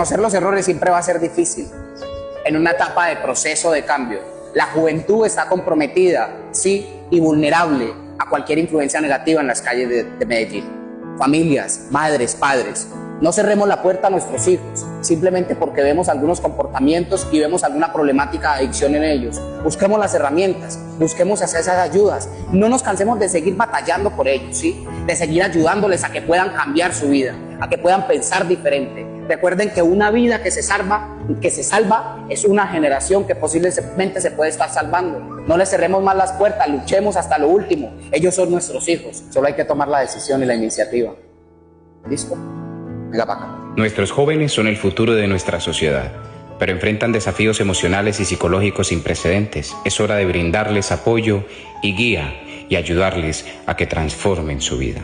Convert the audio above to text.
Reconocer los errores siempre va a ser difícil en una etapa de proceso de cambio. La juventud está comprometida, sí, y vulnerable a cualquier influencia negativa en las calles de Medellín. Familias, madres, padres, no cerremos la puerta a nuestros hijos simplemente porque vemos algunos comportamientos y vemos alguna problemática de adicción en ellos. Busquemos las herramientas, busquemos hacer esas ayudas. No nos cansemos de seguir batallando por ellos, ¿sí? De seguir ayudándoles a que puedan cambiar su vida, a que puedan pensar diferente. Recuerden que una vida que se salva es una generación que posiblemente se puede estar salvando. No les cerremos más las puertas, luchemos hasta lo último. Ellos son nuestros hijos, solo hay que tomar la decisión y la iniciativa. ¿Listo? Venga para acá. Nuestros jóvenes son el futuro de nuestra sociedad, pero enfrentan desafíos emocionales y psicológicos sin precedentes. Es hora de brindarles apoyo y guía y ayudarles a que transformen su vida.